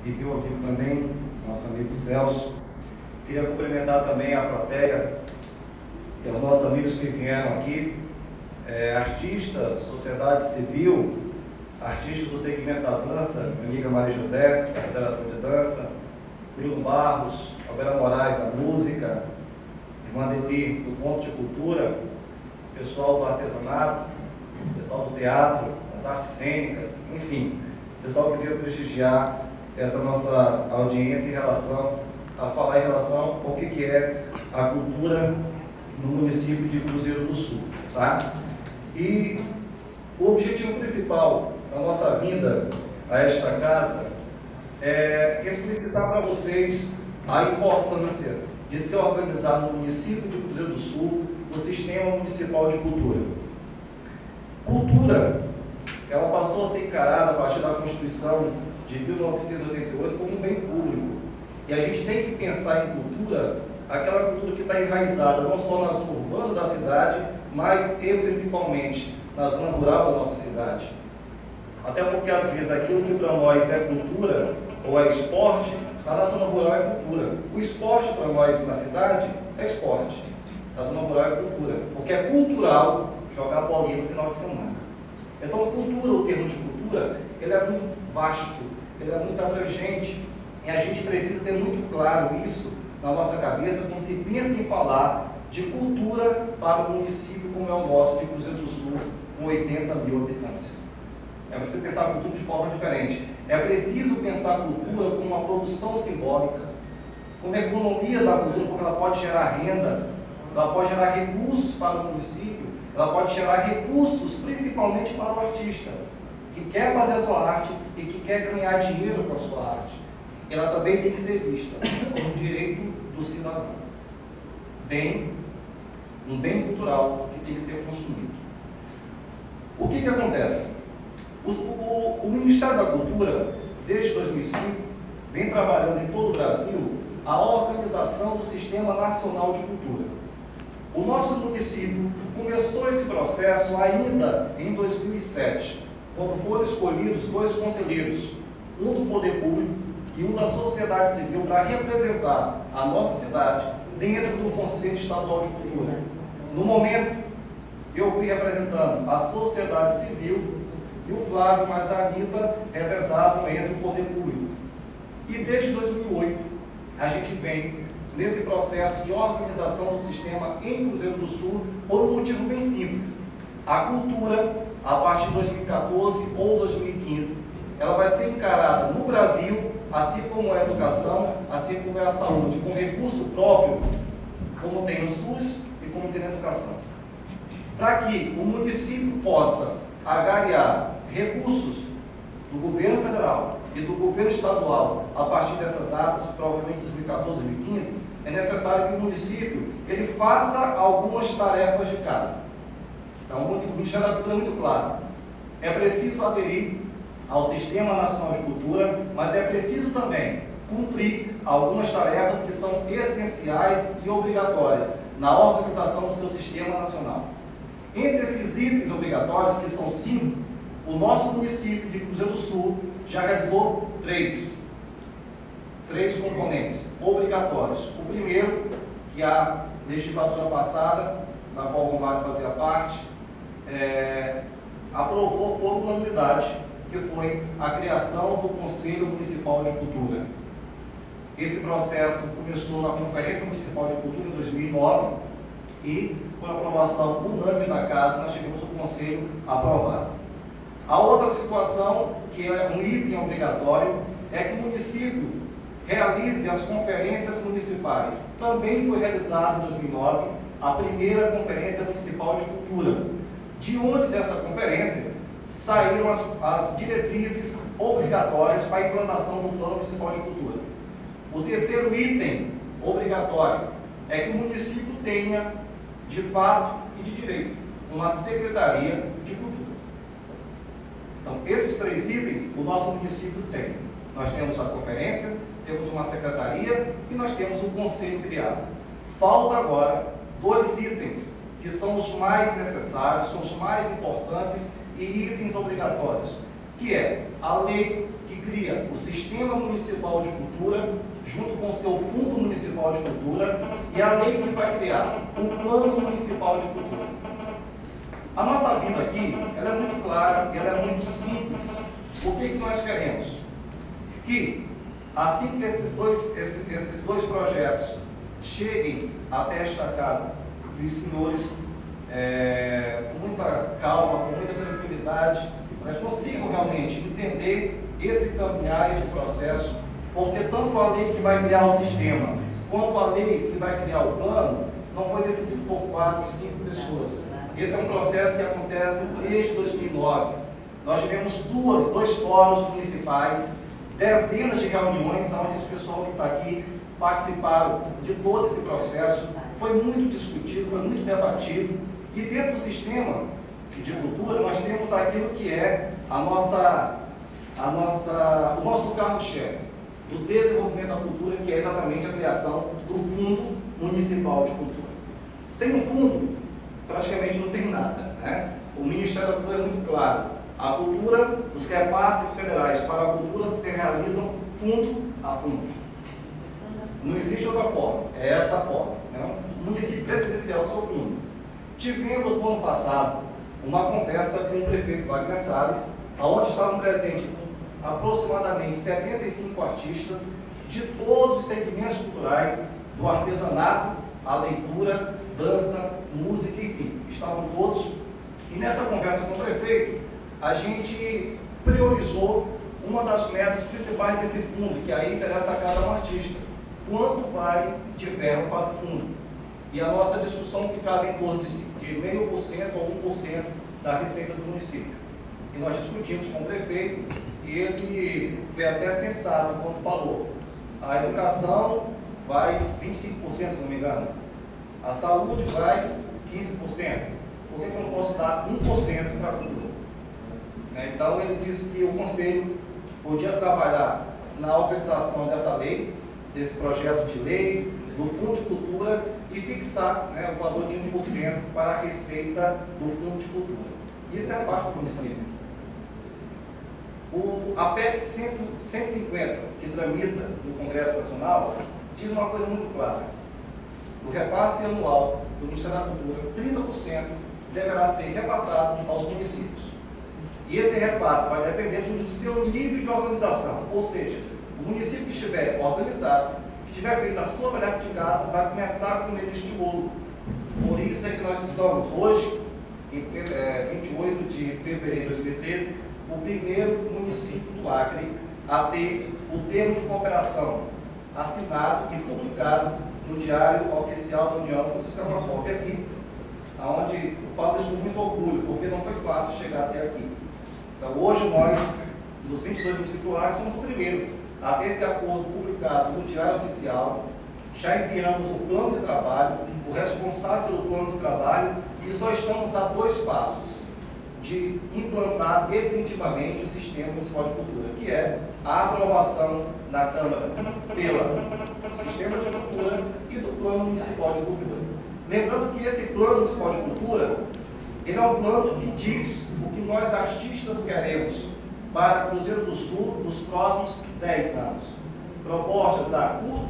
e meu amigo também, nosso amigo Celso. Queria cumprimentar também a plateia e os nossos amigos que vieram aqui, artistas, sociedade civil, artistas do segmento da dança, minha amiga Maria José, da Federação de Dança, Bruno Barros, Alberto Moraes, da música, irmã Deli, do Ponto de Cultura, pessoal do artesanato, pessoal do teatro, das artes cênicas, enfim, pessoal que veio prestigiar essa nossa audiência em relação a falar em relação ao que é a cultura no município de Cruzeiro do Sul, tá? E o objetivo principal da nossa vinda a esta casa é explicitar para vocês a importância de ser organizado no município de Cruzeiro do Sul o Sistema Municipal de Cultura. Cultura, ela passou a ser encarada a partir da Constituição de 1988 como um bem público. E a gente tem que pensar em cultura, aquela cultura que está enraizada não só na zona urbana da cidade, mas e principalmente na zona rural da nossa cidade. Até porque às vezes aquilo que para nós é cultura ou é esporte, lá na zona rural é cultura. O esporte para nós na cidade é esporte, na zona rural é cultura, porque é cultural jogar bolinha no final de semana. Então cultura, o termo de cultura, ele é muito vasto, ele é muito abrangente, e a gente precisa ter muito claro isso na nossa cabeça quando se pensa em falar de cultura para um município como é o nosso, de Cruzeiro do Sul, com 80 mil habitantes. É você pensar a cultura de forma diferente. É preciso pensar a cultura como uma produção simbólica, como a economia da cultura, porque ela pode gerar renda, ela pode gerar recursos para o município, ela pode gerar recursos principalmente para o artista, que quer fazer a sua arte e que quer ganhar dinheiro com a sua arte. Ela também tem que ser vista como um direito do cidadão. Um bem cultural que tem que ser consumido. O que acontece? O Ministério da Cultura, desde 2005, vem trabalhando em todo o Brasil a organização do Sistema Nacional de Cultura. O nosso município começou esse processo ainda em 2007, quando foram escolhidos 2 conselheiros, um do Poder Público e um da sociedade civil, para representar a nossa cidade dentro do Conselho Estadual de Cultura. No momento, eu fui representando a sociedade civil e o Flávio mais a Anitta revezavam entre o Poder Público. E desde 2008, a gente vem nesse processo de organização do sistema em Cruzeiro do Sul por um motivo bem simples. A cultura, a partir de 2014 ou 2015, ela vai ser encarada no Brasil, assim como é a educação, assim como é a saúde, com recurso próprio, como tem no SUS e como tem na educação. Para que o município possa agariar recursos do governo federal e do governo estadual a partir dessas datas, provavelmente 2014, 2015, é necessário que o município ele faça algumas tarefas de casa. Então, o Ministério da Cultura é muito claro. É preciso aderir ao Sistema Nacional de Cultura, mas é preciso também cumprir algumas tarefas que são essenciais e obrigatórias na organização do seu Sistema Nacional. Entre esses itens obrigatórios, que são 5, o nosso município de Cruzeiro do Sul já realizou 3 componentes obrigatórios. O primeiro, que a legislatura passada, da qual o Romário fazia parte, aprovou por unanimidade, que foi a criação do Conselho Municipal de Cultura. Esse processo começou na Conferência Municipal de Cultura em 2009 e, por aprovação unânime da Casa, nós tivemos o Conselho aprovado. A outra situação, que é um item obrigatório, é que o município realize as conferências municipais. Também foi realizada em 2009 a primeira Conferência Municipal de Cultura, de onde dessa conferência saíram as diretrizes obrigatórias para a implantação do Plano Municipal de Cultura. O terceiro item obrigatório é que o município tenha, de fato e de direito, uma Secretaria de Cultura. Então, esses 3 itens o nosso município tem. Nós temos a conferência, temos uma secretaria e nós temos um conselho criado. Falta agora 2 itens que são os mais necessários, são os mais importantes e itens obrigatórios, que é a lei que cria o Sistema Municipal de Cultura, junto com o seu Fundo Municipal de Cultura, e a lei que vai criar o Plano Municipal de Cultura. A nossa vida aqui, ela é muito clara e ela é muito simples. O que nós queremos? Que, assim que esses dois projetos cheguem até esta casa, que os senhores, com muita calma, com muita tranquilidade, mas consigam realmente entender caminhar esse processo, porque tanto a lei que vai criar o sistema, quanto a lei que vai criar o plano, não foi decidido por 4, 5 pessoas. Esse é um processo que acontece desde 2009. Nós tivemos dois fóruns municipais, dezenas de reuniões, onde esse pessoal que está aqui participaram de todo esse processo. Foi muito discutido, foi muito debatido. E dentro do sistema de cultura, nós temos aquilo que é o nosso carro-chefe do desenvolvimento da cultura, que é exatamente a criação do Fundo Municipal de Cultura. Sem o fundo, praticamente não tem nada, né? O Ministério da Cultura é muito claro. A cultura, os repasses federais para a cultura se realizam fundo a fundo. Não existe outra forma, é essa a forma, né? O município precisa criar o seu fundo. Tivemos no ano passado uma conversa com o prefeito Wagner Salles, onde estavam presentes aproximadamente 75 artistas de todos os segmentos culturais, do artesanato, a leitura, dança, música, enfim, estavam todos. E nessa conversa com o prefeito, a gente priorizou uma das metas principais desse fundo, que aí interessa a cada artista. Quanto vai de verba para o fundo? E a nossa discussão ficava em torno de 0,5% ou 1% da receita do município. E nós discutimos com o prefeito, e ele foi até sensato quando falou: a educação vai 25%, se não me engano, a saúde vai 15%, por que eu não posso dar 1% para a cultura? Então ele disse que o Conselho podia trabalhar na organização dessa lei, desse projeto de lei, do Fundo de Cultura, e fixar, o valor de 1% para a receita do Fundo de Cultura. Isso é parte do município. A PEC 150, que tramita no Congresso Nacional, diz uma coisa muito clara: o repasse anual do Ministério da Cultura, 30%, deverá ser repassado aos municípios. E esse repasse vai depender do seu nível de organização, ou seja, o município que estiver organizado, que tiver feito a sua tarefa de casa, vai começar com ele estímulo. Por isso é que nós estamos hoje, em 28 de fevereiro de 2013, o primeiro município do Acre a ter o termo de cooperação assinado e publicado no Diário Oficial da União. Vou buscar uma foto aqui, onde eu falo isso com muito orgulho, porque não foi fácil chegar até aqui. Então hoje nós, dos 22 municípios do Acre, somos o primeiro a ter esse acordo publicado no Diário Oficial. Já enviamos o plano de trabalho, o responsável pelo plano de trabalho, e só estamos a 2 passos de implantar definitivamente o Sistema Municipal de Cultura, que é a aprovação na Câmara pelo Sistema de Cultura e do Plano Municipal de Cultura. Lembrando que esse Plano Municipal de Cultura, ele é um plano que diz o que nós artistas queremos para Cruzeiro do Sul nos próximos 10 anos. Propostas a curto,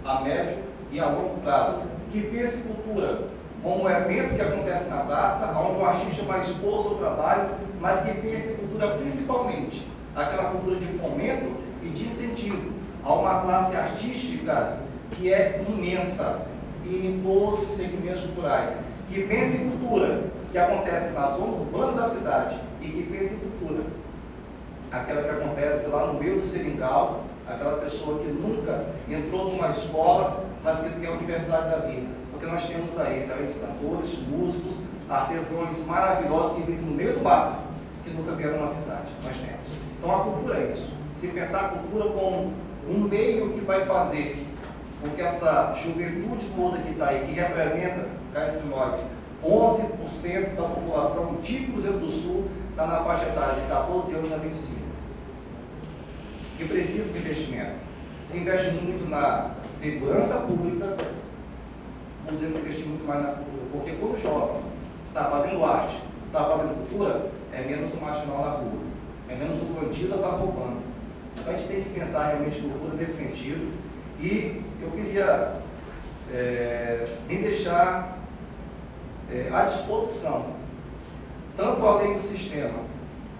a médio e a longo prazo, que pense cultura como um evento que acontece na praça, onde o artista vai expor o seu trabalho, mas que pense cultura principalmente aquela cultura de fomento e de incentivo a uma classe artística que é imensa e em todos os segmentos culturais. Que pense em cultura que acontece na zona urbana da cidade e que pense em cultura aquela que acontece lá no meio do seringal, aquela pessoa que nunca entrou numa escola, mas que tem a universidade da vida. Porque nós temos aí cantores, músicos, artesãos maravilhosos que vivem no meio do mato, que nunca vieram na cidade. Nós temos. Então a cultura é isso. Se pensar a cultura como um meio que vai fazer com que essa juventude toda que está aí, que representa, cá entre nós, 11% da população de Cruzeiro do Sul, está na faixa etária de 14 anos a 25. Que precisa de investimento. Se investe muito na segurança pública, poderia se investir muito mais na cultura, porque quando o jovem está fazendo arte, está fazendo cultura, é menos o marginal na rua, é menos o bandido está roubando. Então a gente tem que pensar realmente cultura nesse sentido. E eu queria me deixar à disposição, tanto a lei do sistema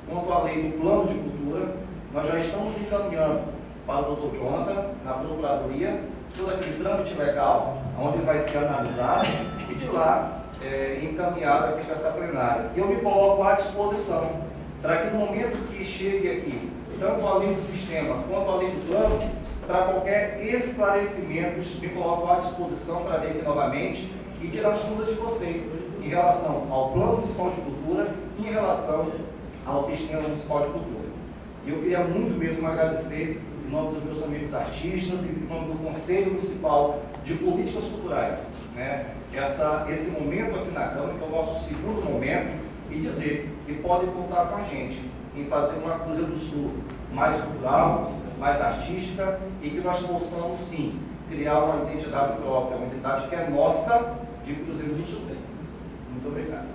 quanto a lei do plano de cultura. Nós já estamos encaminhando para o Dr. Jonathan, na Procuradoria, todo aquele trâmite legal, onde vai ser analisado e de lá encaminhado aqui para essa plenária. E eu me coloco à disposição para que no momento que chegue aqui, tanto a lei do sistema quanto a lei do plano, para qualquer esclarecimento, me coloco à disposição para vir aqui novamente e tirar as dúvidas de vocês em relação ao Plano Municipal de Cultura e em relação ao Sistema Municipal de Cultura. E eu queria muito mesmo agradecer, em nome dos meus amigos artistas e em nome do Conselho Municipal de Políticas Culturais, né, esse momento aqui na Câmara, que é o nosso segundo momento, e dizer que podem contar com a gente em fazer uma Cruzeiro do Sul mais cultural, mais artística, e que nós possamos, sim, criar uma identidade própria, uma identidade que é nossa de Cruzeiro do Sul. Muito obrigado.